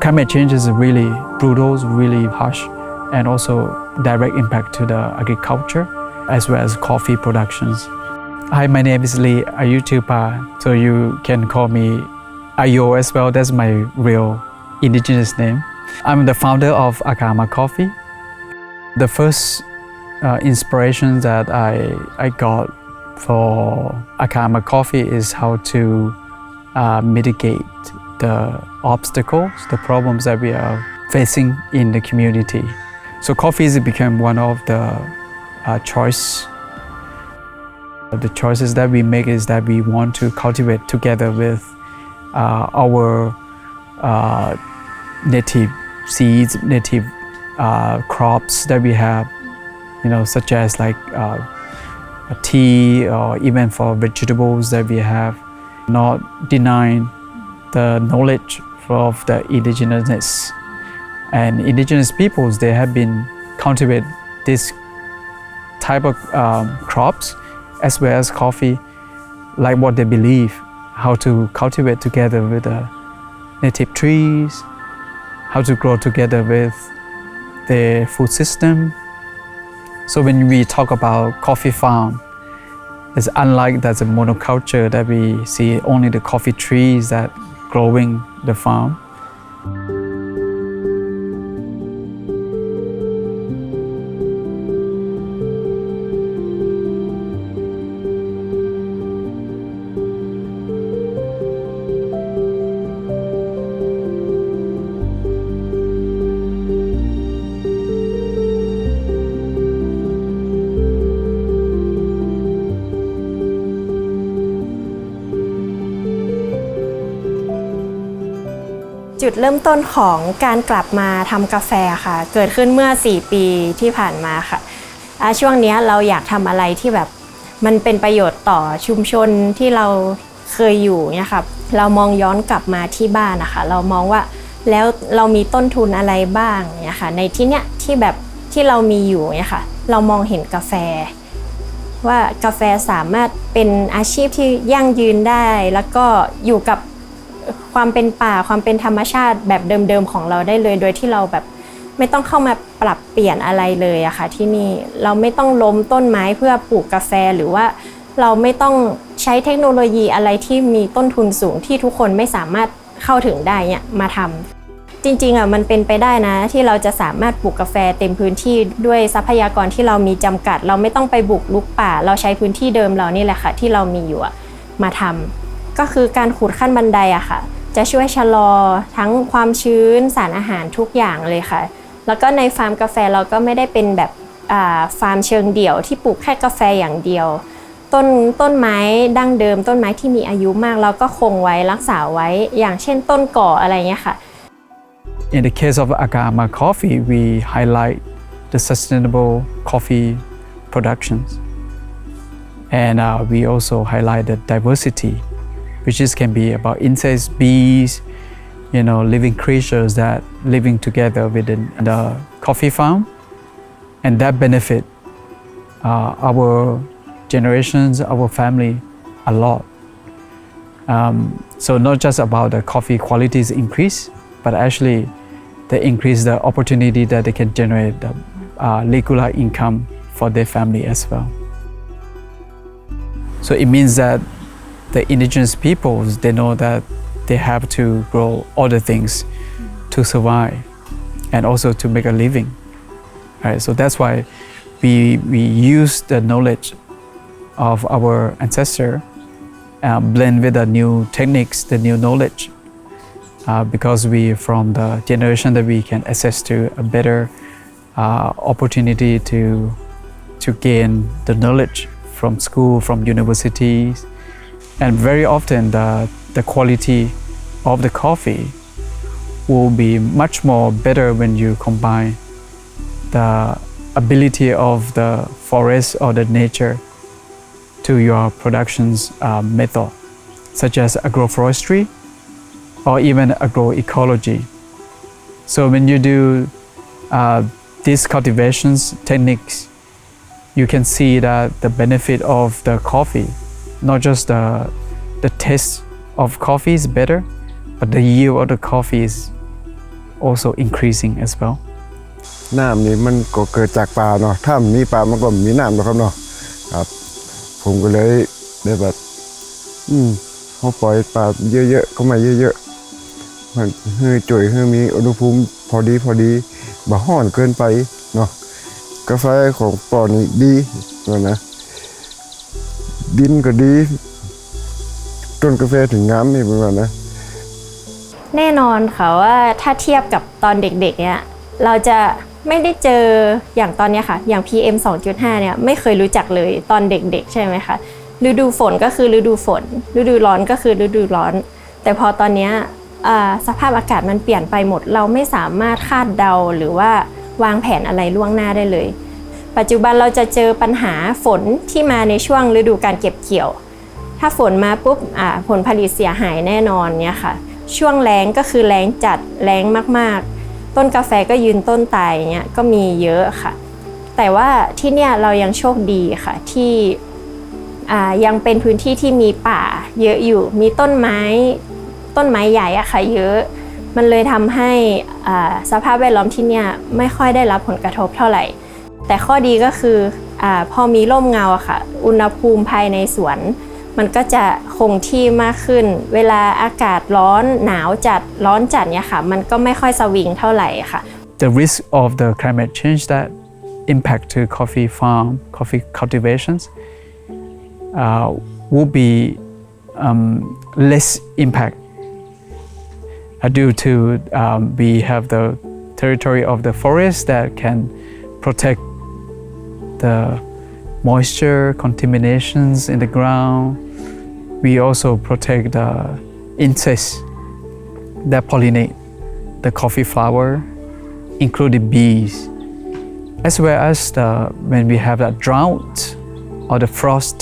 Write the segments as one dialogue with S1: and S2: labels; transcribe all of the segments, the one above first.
S1: climate change is really brutal, really harsh, and also direct impact to the agriculture as well as coffee productions. Hi, my name is Lee Ayutupa, so you can call me Ayo as well. That's my real indigenous name. I'm the founder of Akama Coffee. The first inspiration that I got for Akama Coffee is how to mitigate the obstacles, the problems that we are facing in the community. So coffee has become one of the choices that we make is that we want to cultivate together with our native seeds, native crops that we have, such as like tea or even for vegetables that we have, not denying the knowledge of the indigenousness. And indigenous peoples, they have been cultivate this type of crops as well as coffee, like what they believe, how to cultivate together with the native trees, how to grow together with the food system. So when we talk about coffee farm, it's unlike that's a monoculture that we see only the coffee trees that growing the farm.
S2: จุดเริ่มต้นของการกลับมาทำกาแฟค่ะเกิดขึ้นเมื่อ4ปีที่ผ่านมาค่ะช่วงนี้เราอยากทำอะไรที่แบบมันเป็นประโยชน์ต่อชุมชนที่เราเคยอยู่เนี่ยค่ะเรามองย้อนกลับมาที่บ้านนะคะเรามองว่าแล้วเรามีต้นทุนอะไรบ้างเนี่ยค่ะในที่เนี้ยที่แบบที่เรามีอยู่เนี่ยค่ะเรามองเห็นกาแฟว่ากาแฟสามารถเป็นอาชีพที่ยั่งยืนได้แล้วก็อยู่กับความเป็นป่าความเป็นธรรมชาติแบบเดิมๆของเราได้เลยโดยที่เราแบบไม่ต้องเข้ามาปรับเปลี่ยนอะไรเลยอะค่ะที่นี่เราไม่ต้องล้มต้นไม้เพื่อปลูกกาแฟหรือว่าเราไม่ต้องใช้เทคโนโลยีอะไรที่มีต้นทุนสูงที่ทุกคนไม่สามารถเข้าถึงได้เนี่ยมาทำจริงๆอะมันเป็นไปได้นะที่เราจะสามารถปลูกกาแฟเต็มพื้นที่ด้วยทรัพยากรที่เรามีจำกัดเราไม่ต้องไปบุกรุกป่าเราใช้พื้นที่เดิมเรานี่แหละค่ะที่เรามีอยู่มาทำก็คือการขูดขั้นบันไดอะค่ะจะช่วยชะลอทั้งความชื้นสารอาหารทุกอย่างเลยค่ะแล้วก็ในฟาร์มกาแฟเราก็ไม่ได้เป็นแบบฟาร์มเชิงเดี่ยวที่ปลูกแค่กาแฟอย่างเดียวต้นไม้ดั้งเดิมต้นไม้ที่มีอายุมากเราก็คงไว้รักษาไว้อย่างเช่นต้นก่ออะไรเงี้ยค่ะ
S1: In the case of Akama Coffee, we highlight the sustainable coffee productions, and we also highlight the diversity, which can be about insects, bees, living creatures that living together within the coffee farm, and that benefit our generations, our family a lot. So not just about the coffee qualities increase, but actually they increase the opportunity that they can generate the regular income for their family as well. So it means that the indigenous peoples, they know that they have to grow other things to survive and also to make a living. Right? So that's why we use the knowledge of our ancestor, blend with the new techniques, the new knowledge, because we from the generation that we can access to a better opportunity to gain the knowledge from school, from universities, and very often the quality of the coffee will be much more better when you combine the ability of the forest or the nature to your production's method, such as agroforestry or even agroecology. So when you do these cultivations techniques, you can see that the benefit of the coffee, not just the taste of coffee is better, but the yield of the coffee is also increasing as well.
S3: น้ำนี่มันก็เกิดจากปลาเนาะถ้ามีปลามันก็มีน้ำนะครับเนาะครับผมก็เลยได้แบบเขาปล่อยปลาเยอะๆเข้ามาเยอะๆมันให้จ่อยให้มีอุณหภูมิพอดีบ่ร้อนเกินไปเนาะกาแฟของปอนี่ดีนะดินก็ดีต้นกาแฟถึงงามนี่ประมาณนะ
S2: แน่นอนค่ะว่าถ้าเทียบกับตอนเด็กๆเนี่ยเราจะไม่ได้เจออย่างตอนนี้ค่ะอย่าง PM 2.5 เนี่ยไม่เคยรู้จักเลยตอนเด็กๆใช่ไหมคะฤดูฝนก็คือฤดูฝนฤดูร้อนก็คือฤดูร้อนแต่พอตอนนี้สภาพอากาศมันเปลี่ยนไปหมดเราไม่สามารถคาดเดาหรือว่าวางแผนอะไรล่วงหน้าได้เลยปัจจุบันเราจะเจอปัญหาฝนที่มาในช่วงฤดูการเก็บเกี่ยวถ้าฝนมาปุ๊บผลผลิตเสียหายแน่นอนเนี่ยค่ะช่วงแล้งก็คือแล้งจัดแล้งมากๆต้นกาแฟก็ยืนต้นตายเงี้ยก็มีเยอะค่ะแต่ว่าที่เนี่ยเรายังโชคดีค่ะที่ยังเป็นพื้นที่ที่มีป่าเยอะอยู่มีต้นไม้ใหญ่อะค่ะเยอะมันเลยทำให้สภาพแวดล้อมที่เนี่ยไม่ค่อยได้รับผลกระทบเท่าไหร่แต่ข้อดีก็คือพอมีร่มเงาอะค่ะอุณหภูมิภายในสวนมันก็จะคงที่มากขึ้นเวลาอากาศร้อนหนาวจัดร้อนจัดเนี่ยค่ะมันก็ไม่ค่อยสวิงเท่าไหร่ค่ะ
S1: The risk of the climate change that impact to coffee farm, coffee cultivations will be less impact due to we have the territory of the forest that can protect the moisture contaminations in the ground. We also protect the insects that pollinate the coffee flower, including bees, as well as when we have that drought or the frost,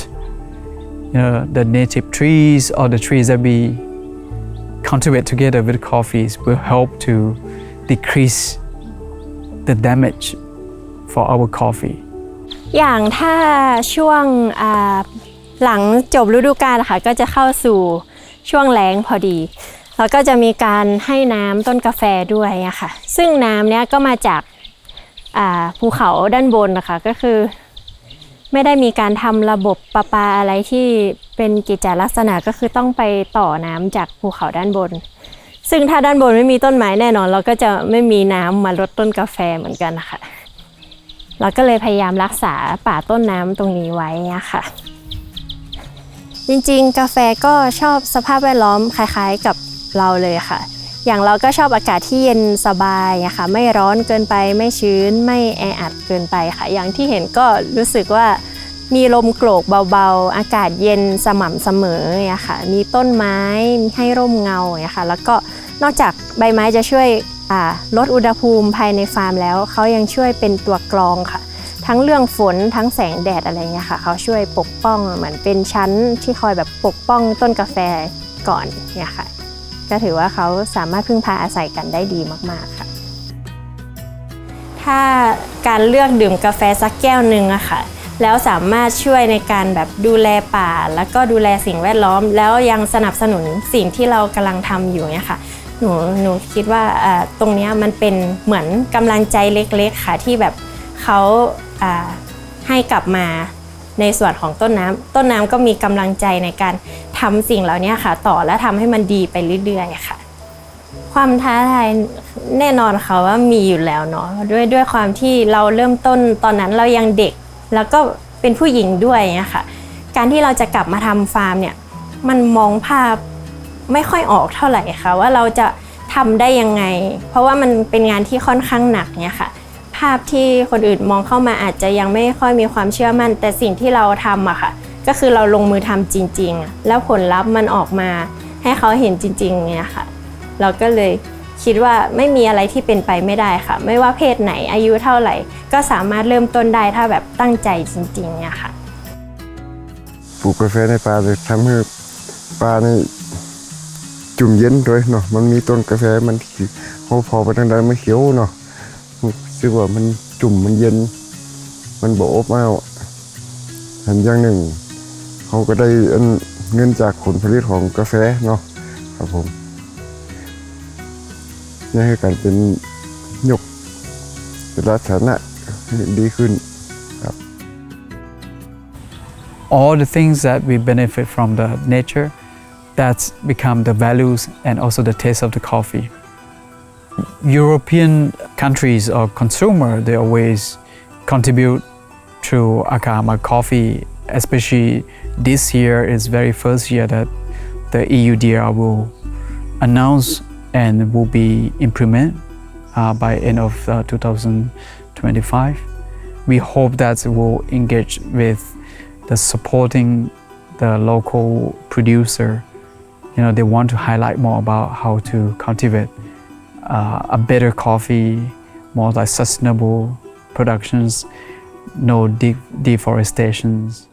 S1: the native trees or the trees that we cultivate together with coffees will help to decrease the damage for our coffee.
S2: อย่างถ้าช่วงหลังจบฤดูกาลค่ะก็จะเข้าสู่ช่วงแล้งพอดีแล้วก็จะมีการให้น้ำต้นกาแฟด้วยอะค่ะซึ่งน้ำเนี้ยก็มาจากภูเขาด้านบนนะคะก็คือไม่ได้มีการทำระบบประปาอะไรที่เป็นกิจลักษณะก็คือต้องไปต่อน้ำจากภูเขาด้านบนซึ่งถ้าด้านบนไม่มีต้นไม้แน่นอนเราก็จะไม่มีน้ำมาลดต้นกาแฟเหมือนกันนะคะเราก็เลยพยายามรักษาป่าต้นน้ำตรงนี้ไว้นะคะจริงๆกาแฟก็ชอบสภาพแวดล้อมคล้ายๆกับเราเลยค่ะอย่างเราก็ชอบอากาศที่เย็นสบายอะค่ะไม่ร้อนเกินไปไม่ชื้นไม่แออัดเกินไปค่ะอย่างที่เห็นก็รู้สึกว่ามีลมโกรกเบาๆอากาศเย็นสม่ำเสมออะค่ะมีต้นไม้ให้ร่มเงาอะค่ะแล้วก็นอกจากใบไม้จะช่วยลดอุณหภูมิภายในฟาร์มแล้วเขายังช่วยเป็นตัวกรองค่ะทั้งเรื่องฝนทั้งแสงแดดอะไรเงี้ยค่ะเขาช่วยปกป้องเหมือนเป็นชั้นที่คอยแบบปกป้องต้นกาแฟก่อนเนี่ยค่ะก็ถือว่าเขาสามารถพึ่งพาอาศัยกันได้ดีมากๆค่ะถ้าการเลือกดื่มกาแฟสักแก้วหนึ่งอะค่ะแล้วสามารถช่วยในการแบบดูแลป่าแล้วก็ดูแลสิ่งแวดล้อมแล้วยังสนับสนุนสิ่งที่เรากำลังทำอยู่เนี่ยค่ะหนูคิดว่าตรงนี้มันเป็นเหมือนกำลังใจเล็กๆค่ะที่แบบเขาให้กลับมาในส่วนของต้นน้ำก็มีกำลังใจในการทำสิ่งเหล่านี้ค่ะต่อและทำให้มันดีไปเรื่อยๆค่ะความท้าทายแน่นอนค่ะว่ามีอยู่แล้วเนาะด้วยความที่เราเริ่มต้นตอนนั้นเรายังเด็กแล้วก็เป็นผู้หญิงด้วยเนี่ยค่ะการที่เราจะกลับมาทำฟาร์มเนี่ยมันมองภาพไม่ค่อยออกเท่าไหร่ค่ะว่าเราจะทำได้ยังไงเพราะว่ามันเป็นงานที่ค่อนข้างหนักเนี่ยค่ะภาพที่คนอื่นมองเข้ามาอาจจะยังไม่ค่อยมีความเชื่อมั่นแต่สิ่งที่เราทำอะค่ะก็คือเราลงมือทำจริงๆแล้วผลลัพธ์มันออกมาให้เขาเห็นจริงๆเนี่ยค่ะเราก็เลยคิดว่าไม่มีอะไรที่เป็นไปไม่ได้ค่ะไม่ว่าเพศไหนอายุเท่าไหร่ก็สามารถเริ่มต้นได้ถ้าแบบตั้งใจจริงๆเนี่ยค่ะ
S3: ปลูกกาแฟในป่าเลยทำให้ป่านี่จุ่มเย็นด้วยเนาะมันมีต้นกาแฟมันพอไปทางใดมันเขียวเนาะคือว่ามันจุ่มมันเย็นมันบ่อบอ้าวอันอย่างหนึ่งเขาก็ได้เงินจากผลผลิตของกาแฟเนาะครับผม เนี่ยให้กันเป็นยกเป็นลักษณะให้ดีขึ้นครับ
S1: All the things that we benefit from the nature, that's become the values and also the taste of the coffee. European countries or consumer, they always contribute to Akama coffee, especially this year is very first year that the EUDR will announce and will be implemented by end of 2025. We hope that it will engage with the supporting the local producer. They want to highlight more about how to cultivate a better coffee, more like sustainable productions, no deforestations.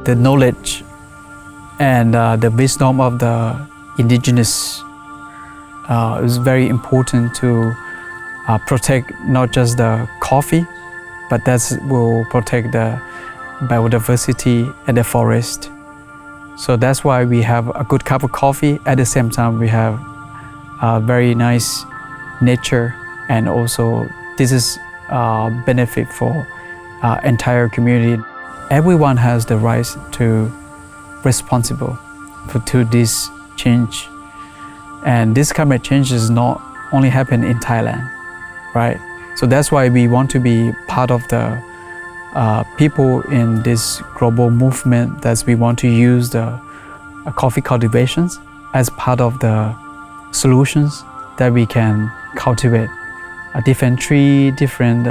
S1: The knowledge and the wisdom of the indigenous is very important to protect not just the coffee, but that will protect the biodiversity and the forest. So that's why we have a good cup of coffee. At the same time, we have a very nice nature, and also this is benefit for entire community. Everyone has the right to responsible to this change, and this climate change is not only happen in Thailand, right? So that's why we want to be part of the people in this global movement. That we want to use the coffee cultivations as part of the solutions that we can cultivate a different tree, different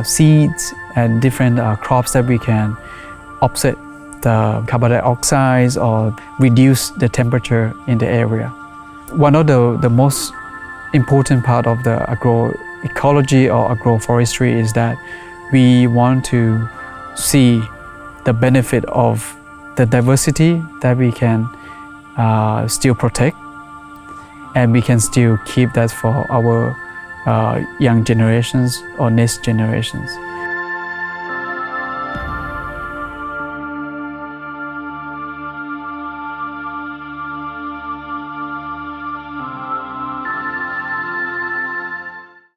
S1: seeds, and different crops that we can offset the carbon dioxide or reduce the temperature in the area. One of the most important part of the agroecology or agroforestry is that we want to see the benefit of the diversity that we can still protect, and we can still keep that for our young generations or next generations.